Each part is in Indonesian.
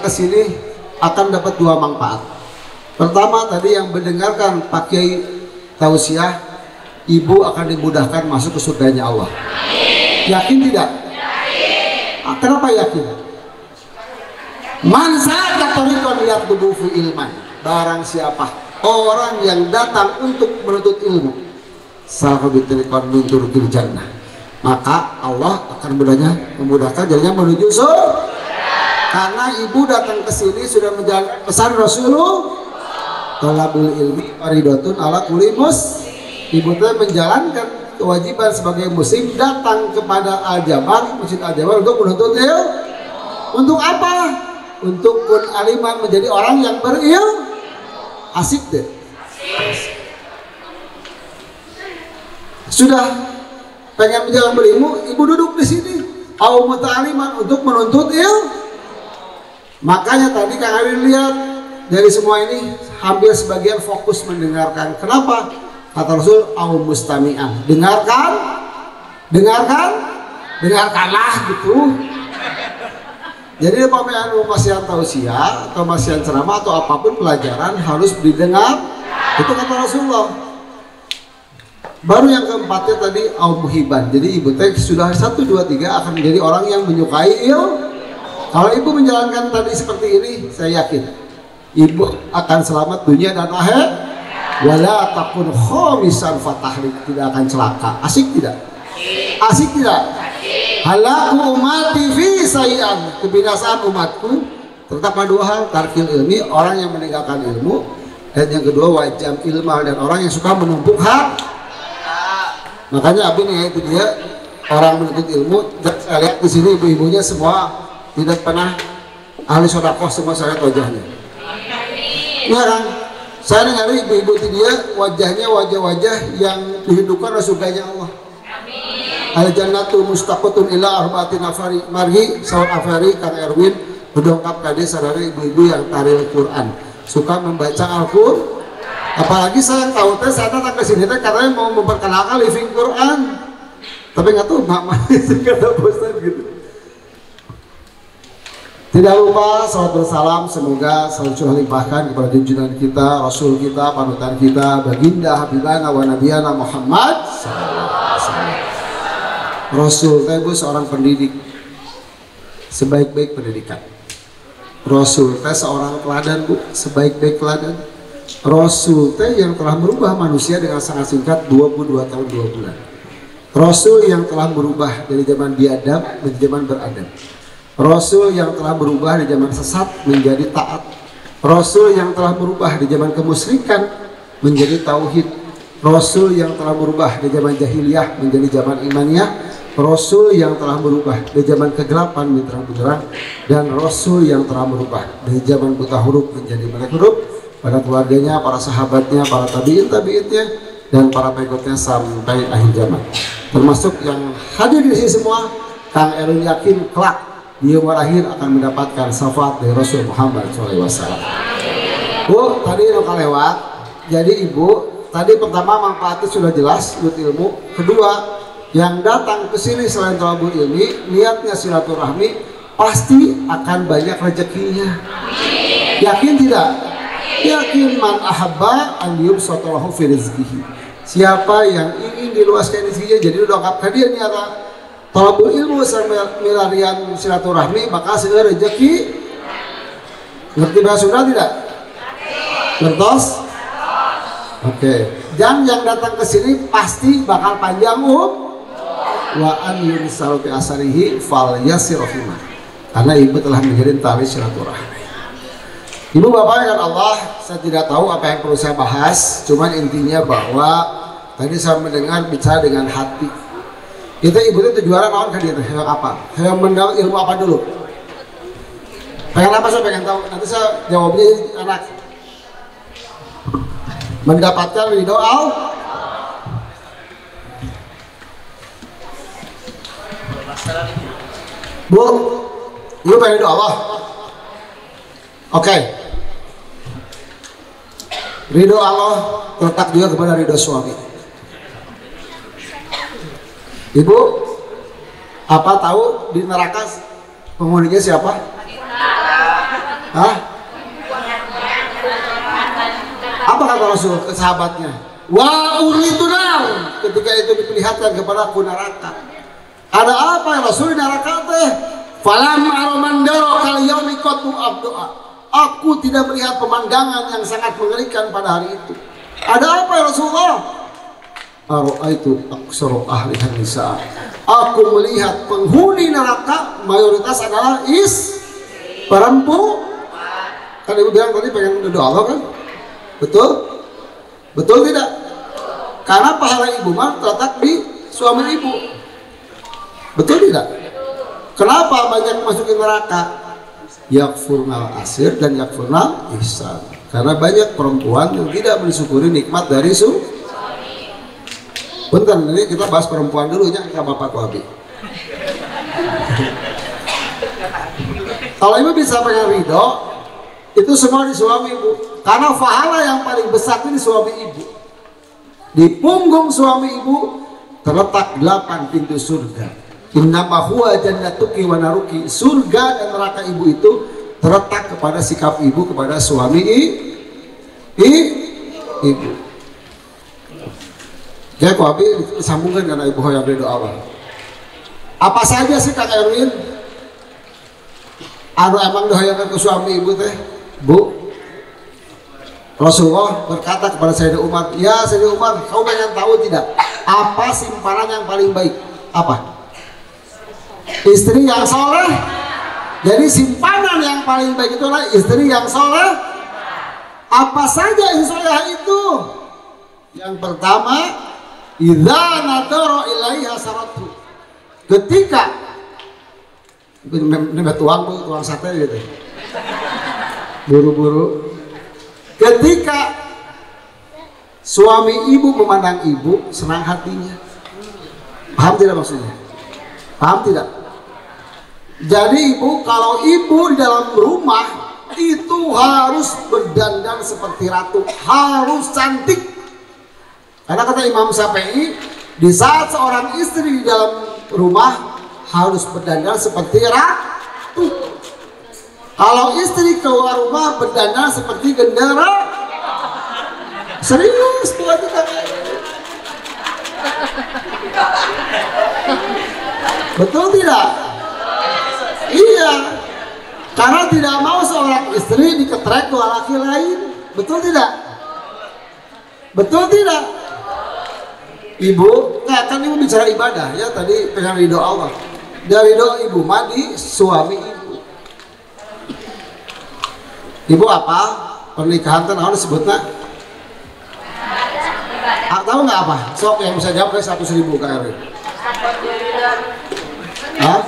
datang ke sini akan dapat dua manfaat. Pertama tadi yang mendengarkan Pak Kiai tausiah, ibu akan dimudahkan masuk ke surganya Allah. Yakin tidak? Kenapa yakin? Man salaka tariqan yatlubu fi ilman. Barang siapa orang yang datang untuk menuntut ilmu, salaka bitariqan min turqil jannah, maka Allah akan memudahkan jalannya menuju surga. Karena ibu datang ke sini sudah menjalankan pesan Rasulullah, talabul ilmi faridatun ala kulli muslim. Ibu telah menjalankan kewajiban sebagai muslim datang kepada Al-Jabar, Masjid Al-Jabar untuk menuntut ilmu. Untuk apa? Untuk kun aliman, menjadi orang yang berilmu. Asik deh. Sudah pengen menjalankan berilmu, ibu duduk di sini. Au muta'aliman, untuk menuntut ilmu. Makanya tadi Kang Arin lihat dari semua ini hampir sebagian fokus mendengarkan. Kenapa? Kata Rasul, au mustami'an. Dengarkanlah gitu. Jadi pasian tausiah atau pasian ceramah atau apapun pelajaran harus didengar. Itu kata Rasulullah. Baru yang keempatnya tadi au muhiban. Jadi ibu teh sudah 1, 2, 3 akan menjadi orang yang menyukai ilmu. Kalau ibu menjalankan tadi seperti ini, saya yakin ibu akan selamat dunia dan akhirat. Wala takun khamisan fatahlik, tidak akan celaka. Asik tidak? Asik tidak? Halaku umati fi sayan, kebinasaan umatku terdapat dua hal: tarkil ilmi, orang yang meninggalkan ilmu, dan yang kedua wajam ilmal, dan orang yang suka menumpuk hak. Makanya abin ya itu dia orang menuntut ilmu. Saya lihat di sini ibu-ibunya semua tidak pernah ahli sodakoh, semua saya lihat wajahnya. Iya kan? Saya dengar ibu-ibu dia wajahnya wajah-wajah yang dihidupkan oleh surganya Allah. Al-jannatu mustaqotun ila arba'ati nafari. Margi Saud Afari, Kang Erwin berdongkap tadi saudara ibu-ibu yang taril Quran, suka membaca Al-Quran. Apalagi saya tahu teh saya datang ke sini teh katanya mau memperkenalkan living Quran, tapi nggak tahu mama kata bosan gitu. Tidak lupa salat bersalam, semoga selalu curah limpahkan kepada junjungan kita, Rasul kita, panutan kita, baginda Habibana wa Nabiyana Muhammad SAW. Rasul teh seorang pendidik, sebaik-baik pendidikan. Rasul teh seorang teladan, Bu, sebaik-baik teladan. Rasul teh yang telah merubah manusia dengan sangat singkat 22 tahun 2 bulan. Rasul yang telah merubah dari zaman biadab menjadi zaman beradab. Rasul yang telah berubah di zaman sesat menjadi taat. Rasul yang telah berubah di zaman kemusyrikan menjadi tauhid. Rasul yang telah berubah di zaman jahiliyah menjadi zaman imaniyah. Rasul yang telah berubah dari zaman kegelapan menjadi terang benderang, dan Rasul yang telah berubah dari zaman buta huruf menjadi melek huruf, pada keluarganya, para sahabatnya, para tabi'in-tabi'innya, dan para pengikutnya sampai akhir zaman. Termasuk yang hadir di sini semua, Kang Erwin yakin kelak di umur akhir akan mendapatkan syafaat dari Rasul Muhammad SAW. Bu, tadi udah lewat. Jadi ibu, tadi pertama manfaatnya sudah jelas, ilmu. Kedua, yang datang ke sini selain talabul ilmi, niatnya silaturahmi, pasti akan banyak rezekinya. Yakin tidak? Yakin. Man ahabba an yubsatalahu fi rizqihi. Siapa yang ingin diluaskan rezekinya, jadi udah lengkap dia niat talabul ilmu sambil milarian silaturahmi, maka segala rezeki. Ngerti bahasa Sunda tidak? Ngertos? Oke. Dan yang datang ke sini pasti bakal panjang wa an yunsalu bi asarihi fal yasirahimah, karena ibu telah mengirim tali silaturahmi. Ibu bapak dengan Allah, saya tidak tahu apa yang perlu saya bahas, cuman intinya bahwa tadi saya mendengar bicara dengan hati. Itu ibu itu juara naon kan dia yang apa? Saya mendapat ilmu apa dulu? Pengen apa, saya pengen tahu. Nanti saya jawabnya anak. Mendapatkan ridho Allah. Bu, ibu pengen ridho Allah. Oke. Ridho Allah terletak juga kepada ridho suami. Ibu, apa tahu di neraka penghuninya siapa? Hah? Apa kata Rasul ke sahabatnya? Wa uridu nar, ketika itu diperlihatkan kepada aku neraka. Ada apa ya Rasul di neraka teh? Falam aromandaro kal yaumi qatu abdu'a. Aku tidak melihat pemandangan yang sangat mengerikan pada hari itu. Ada apa ya Rasulullah? Ara'aitu aksaru ahliha nisa. Aku melihat penghuni neraka mayoritas adalah perempuan. Kan ibu bilang tadi pengen doa Allah kan? Betul? Betul tidak? Karena pahala ibu mah terletak di suami ibu. Betul tidak? Kenapa banyak masukin neraka? Yakfurnal asir dan yakfurnal ihsan. Karena banyak perempuan yang tidak mensyukuri nikmat dari suami. Bentar, ini kita bahas perempuan dulu ya, kita bapak wabi. Kalau ibu bisa pengen ridho, itu semua di suami ibu. Karena pahala yang paling besar itu di suami ibu. Di punggung suami ibu terletak 8 pintu surga. Innama huwa jannatuki wa naruki. Surga dan neraka ibu itu terletak kepada sikap ibu kepada suami ibu. Jadi kok abi disambungkan karena ibu yang berdoa awal. Apa saja sih Kak Erwin? Anu emang doakan ke suami ibu teh, Bu? Rasulullah berkata kepada Sayyidina Umar, ya Sayyidina Umar, kau pengen tahu tidak? Apa simpanan yang paling baik? Apa? Istri yang soleh. Jadi simpanan yang paling baik itu adalah istri yang soleh. Apa saja yang soleh itu? Yang pertama, idza nadara ilaiha saratu. Ketika ini tuang sate gitu. Buru-buru. Ketika suami ibu memandang ibu, senang hatinya. Paham tidak maksudnya? Paham tidak? Jadi ibu, kalau ibu di dalam rumah itu harus berdandan seperti ratu, harus cantik. Karena kata Imam Syafi'i, di saat seorang istri di dalam rumah harus berdandan seperti ratu. Kalau istri keluar rumah berdandan seperti gendera. Serius tuh aja kan? Betul tidak? Iya. Karena tidak mau seorang istri diketrek oleh laki lain. Betul tidak? Betul tidak? Ibu, nah kan ibu bicara ibadah ya, tadi pengen ridho Allah. Dari ridho ibu mandi suami ibu. Ibu apa? Pernikahan kan harus disebutnya. Tahu nggak apa? Sok yang bisa jawab kayak 100.000 KRW. Hah?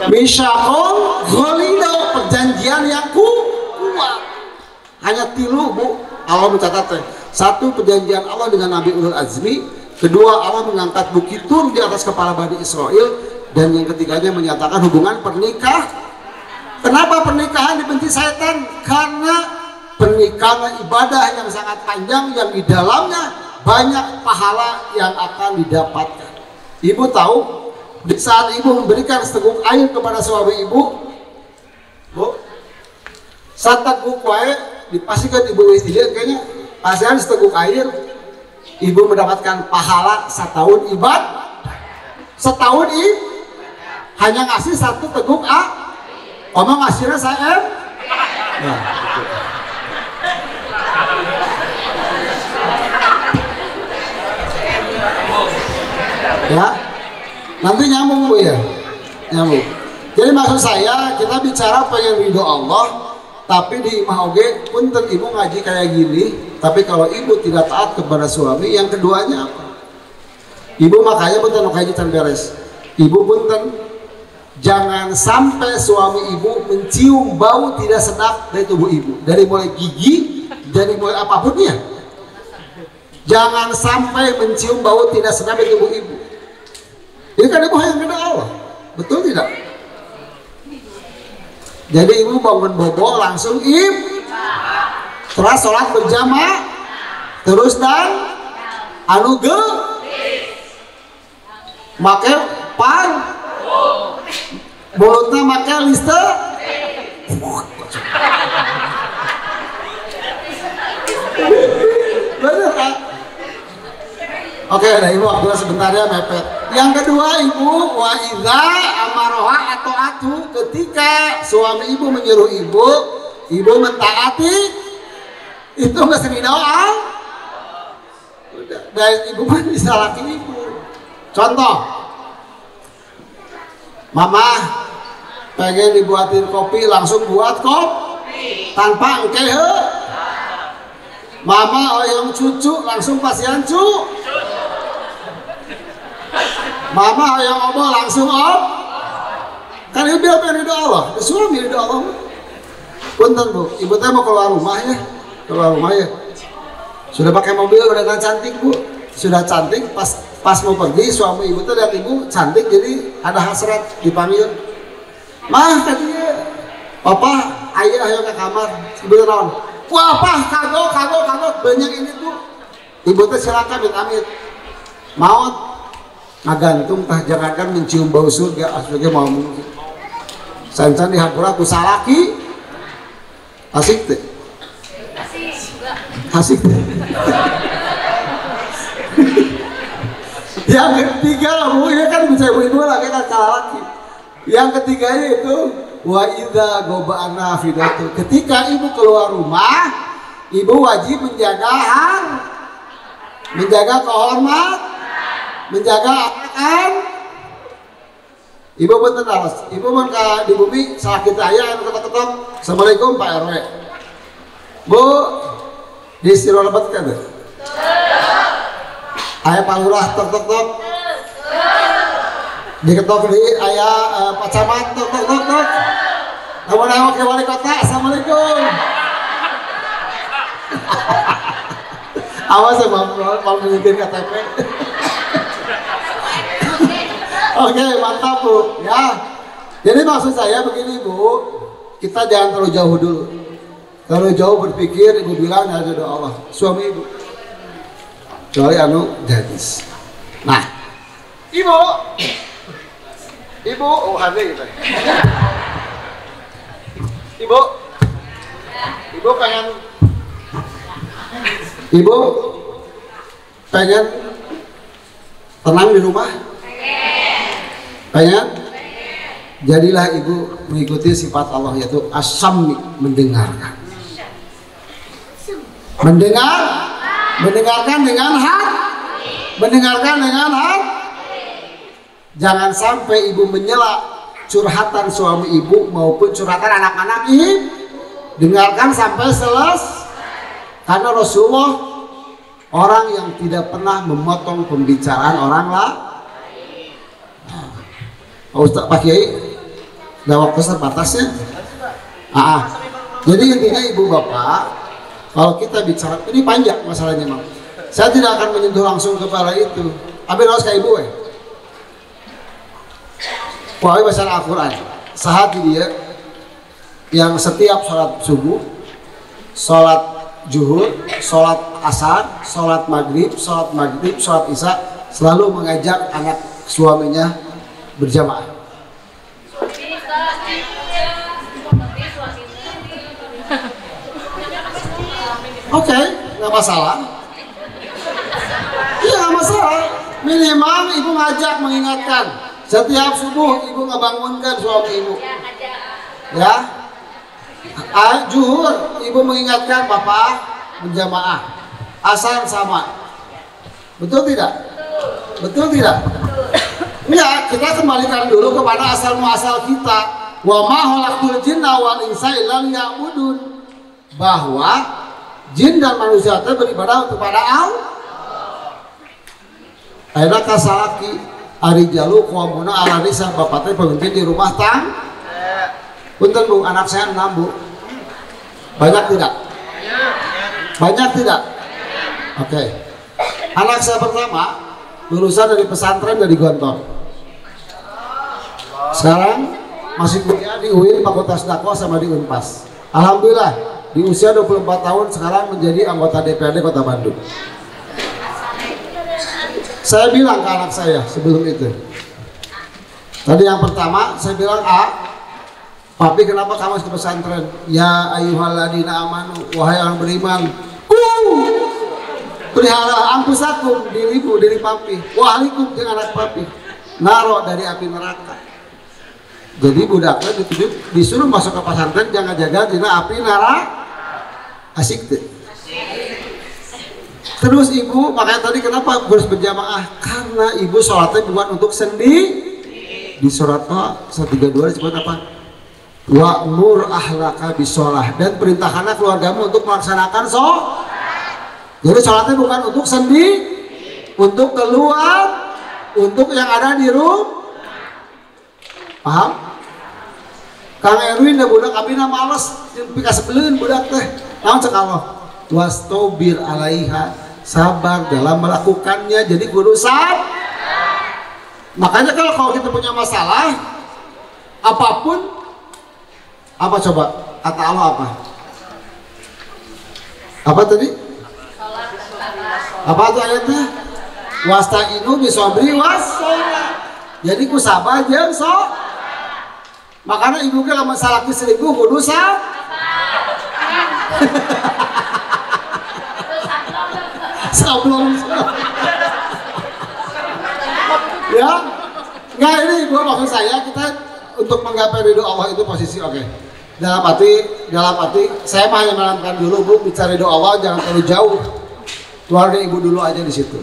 Misyakon golido, perjanjian yang kuat. Hanya tilu bu. Allah mencatat satu, perjanjian Allah dengan Nabi Ulul Azmi. Kedua, Allah mengangkat bukit Tur di atas kepala Bani Israel. Dan yang ketiganya menyatakan hubungan pernikahan. Kenapa pernikahan dibenci setan? Karena pernikahan ibadah yang sangat panjang yang di dalamnya banyak pahala yang akan didapatkan. Ibu tahu, di saat ibu memberikan seteguk air kepada suami ibu, bu, sateguk wae dipastikan ibu istilah kayaknya pasian seteguk air, ibu mendapatkan pahala setahun ibadah. Setahun hanya ngasih satu teguk omong ngasihnya saya. Nah, ya, nanti nyambung bu ya, nyambung. Jadi maksud saya kita bicara pengen ridho Allah, tapi di imah oge punten ibu ngaji kayak gini, tapi kalau ibu tidak taat kepada suami, yang keduanya apa? Ibu makanya punten ngaji tan beres. Ibu punten, jangan sampai suami ibu mencium bau tidak sedap dari tubuh ibu, dari mulai gigi, dari mulai apapunnya. Jangan sampai mencium bau tidak sedap dari tubuh ibu. Ini kan ibu yang beda Allah, betul tidak? Jadi ibu bangun bobo langsung terus sholat berjamaah, terus dan make mulutnya pakai listrik. Bener kan? Oke, nah ibu waktu sebentar ya mepet. Yang kedua ibu, wa idza amaroha atau atu, ketika suami ibu menyuruh ibu mentaati, itu nggak seni doa. Dan ibu kan disalahin ibu. Contoh, mama pengen dibuatin kopi, langsung buat kopi tanpa engke. Mama oyong cucu, langsung pasian cu. Mama oyong obo, langsung om. Kan ibu bilang ridho Allah, suami ridho Allah. Punten bu, ibu teh mau keluar rumah ya, Sudah pakai mobil, udah cantik bu, sudah cantik. Pas mau pergi, suami ibu tuh lihat ibu cantik, jadi ada hasrat dipanggil. Mah tadi, papa, ayah ayo ke kamar. Ibu naon? Wah apa? Kagok, banyak ini tuh. Ibu tuh silakan amit. Maut, ngagantung tah jangankan mencium bau surga, aslinya mau mungkin. Sancan dihapura ku salaki, asik teh. Asik teh. Yang ketiga, bu, ini kan bisa ibu lagi kan laki. Yang ketiganya itu wa idza goba'ana fidatu. Ketika ibu keluar rumah, ibu wajib menjaga kehormat, menjaga akan. Ibu bener awas. Ibu mun di bumi salah kita aya anu ketok-ketok. Assalamualaikum Pak RW. Bu, di siro lebat kan? Ayah Pak Lurah tok-tok. Diketok di ayah Pak Camat tok. Kamu nengok ke wali kota, assalamualaikum. Awas ya mau menyitin KTP. Oke, mantap bu. Ya, jadi maksud saya begini bu, kita jangan terlalu jauh dulu. Terlalu jauh berpikir, ibu bilang ada doa Allah, suami ibu. Kecuali anu gadis. Nah, ibu, oh ada gitu. Ibu pengen tenang di rumah? Pengen? Jadilah ibu mengikuti sifat Allah yaitu as-sami, mendengarkan. Mendengarkan dengan hati. Jangan sampai ibu menyela curhatan suami ibu maupun curhatan anak-anak ibu. Dengarkan sampai selesai. Karena Rasulullah orang yang tidak pernah memotong pembicaraan orang lain. Pak Ustaz, Pak Kiai, ada waktu terbatasnya. Jadi intinya ibu bapak, kalau kita bicara ini panjang masalahnya Mam. Saya tidak akan menyentuh langsung kepada itu. Tapi harus kayak ibu Wahai baca Al-Quran, sahat dia yang setiap sholat subuh, sholat zuhur, sholat asar, sholat maghrib, sholat isya selalu mengajak anak suaminya berjamaah. Oke, nggak masalah. Iya nggak masalah. Minimal ibu ngajak mengingatkan. Setiap subuh ibu ngebangunkan suami ibu. Ya. Zuhur ibu mengingatkan papa berjamaah. Asar sama. Betul tidak? Betul tidak? Enggak, kita kembalikan dulu kepada asal muasal kita. Wa ma khalaqtul jinna wal insa illa liya'budun. Bahwa jin dan manusia itu beribadah kepada Allah. Akhirnya kasalaki ari jalu qawmuna ala nisa bapaknya pemimpin di rumah punten bu, anak saya 6 bu. Banyak tidak? Banyak tidak? Oke. Anak saya pertama lulusan dari pesantren dari Gontor. Sekarang masih kuliah di UIN Fakultas Dakwah sama di Unpas. Alhamdulillah di usia 24 tahun sekarang menjadi anggota DPRD Kota Bandung. Saya bilang ke anak saya sebelum itu, Tadi yang pertama saya bilang papi kenapa kamu ke pesantren? Ya ayyuhalladzina amanu, wahai orang beriman. Pelihara angkusakum, dirimu, diri papi. Wahalikum dengan anak papi. Naro dari api neraka. Jadi budaknya disuruh masuk ke pesantren, jangan jaga dina api neraka. Asik tuh. Terus ibu, makanya tadi kenapa harus berjamaah? Karena ibu sholatnya bukan untuk sendiri. Di surat 132 disebut apa? Wa'mur ahlaka bisolah, dan perintahkanlah keluargamu untuk melaksanakan sholat. Jadi sholatnya bukan untuk sendiri, untuk keluar, untuk yang ada di rumah. Paham? Kang Erwin dan budak abina males pika sebelin budak teh. Naon cek Allah? Wastobir alaiha, sabar dalam melakukannya. Jadi kudu sabar. Makanya kalau kita punya masalah apapun, apa coba kata Allah apa? Apa tadi? Apa tuh ayatnya? Wasta'inu bisobri wassalah. Jadi ku sabar jeung sok. Makanya ibu ke lamun salaki selingkuh kudu sabar. Sablon. Ya, nggak, ini gua maksud saya kita untuk menggapai ridho Allah itu posisi oke. Dalam arti saya mah hanya menerangkan dulu bu, bicara ridho Allah jangan terlalu jauh. Keluarga ibu dulu aja di situ.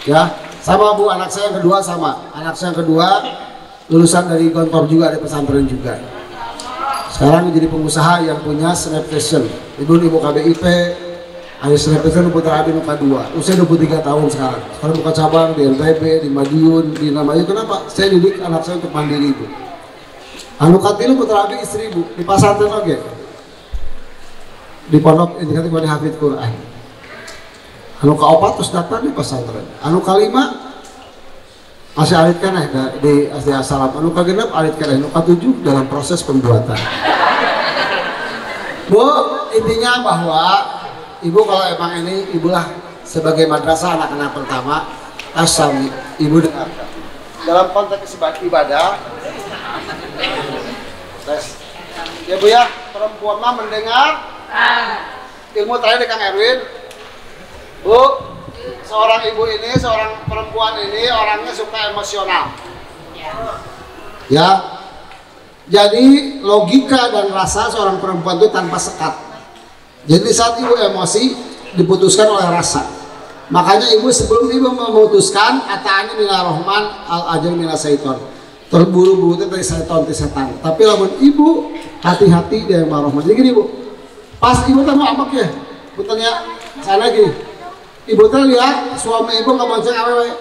Ya, sama bu, anak saya yang kedua sama. Anak saya yang kedua lulusan dari Gontor juga, dari pesantren juga. Sekarang menjadi pengusaha yang punya Snap Fashion. Ibu KBIP. Ayo Snapchat putra Abi Nuka 2, usia 23 tahun sekarang. Sekarang buka cabang di NTB, di Madiun, di namanya. Kenapa? Saya didik anak saya untuk mandiri ibu. Anu katilu putra Abi istri ibu di pesantren oke. Di pondok indikatif pada hafid Quran. Anu kaopat terus datang di pesantren. Anu kalima masih alit kan di SD Salam. Anu kagenep alit kan. Anu katujuh dalam proses pembuatan. Bu, intinya bahwa ibu kalau emang ini ibulah sebagai madrasah anak-anak pertama asami, ibu dengar dalam konteks ibadah ya bu ya, perempuan mah mendengar ilmu terakhir dari Kang Erwin. Bu, seorang ibu ini, seorang perempuan ini orangnya suka emosional ya, jadi logika dan rasa seorang perempuan itu tanpa sekat. Jadi saat ibu emosi diputuskan oleh rasa. Makanya ibu sebelum ibu memutuskan ata'ani minar rahman al-ajal minas syaiton. Terburu-buru itu dari setan. Tapi lamun ibu hati-hati dari rahman. Jadi gini bu, pas ibu tanya apa ya? Ibu tanya sana gini. Ibu tanya lihat suami ibu nggak bonceng awewe.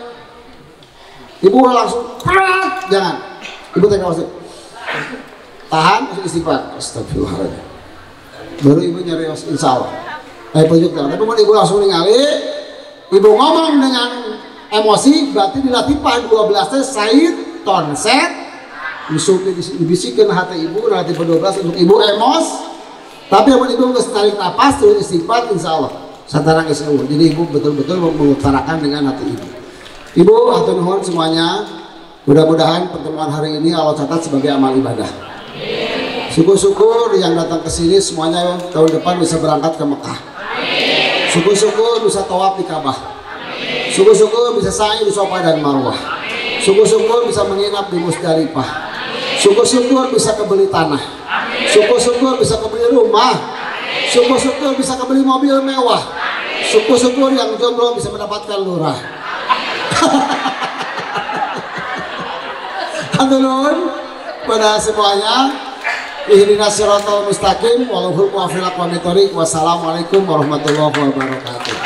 Ibu langsung jangan. Ibu tanya apa sih? Tahan, istighfar. Astagfirullahaladzim. Baru ibu nyari insya Allah. Pejuk tapi mau ibu langsung ningali, ibu ngomong dengan emosi, berarti dilatih 12 syaiton set dibisikin hati ibu, nanti 12 untuk ibu tapi yang ibu harus tarik nafas terus istighfar, insya Allah santarang isu. Jadi ibu betul-betul mengutarakan dengan hati ibu. Ibu hatur nuhun semuanya, mudah-mudahan pertemuan hari ini Allah catat sebagai amal ibadah. Syukur-syukur yang datang ke sini semuanya tahun depan bisa berangkat ke Mekah. Syukur-syukur bisa tawaf di Ka'bah. Syukur-syukur bisa sa'i di Safa dan Marwah. Syukur-syukur bisa menginap di Musdalifah. Syukur-syukur bisa kebeli tanah. Syukur-syukur bisa kebeli rumah. Syukur-syukur bisa kebeli mobil mewah. Syukur-syukur yang jomblo bisa mendapatkan lurah. Haturun pada semuanya. Ihdinas siratal mustaqim, wallahu muwaffiq wa thoriq. Wassalamualaikum warahmatullahi wabarakatuh.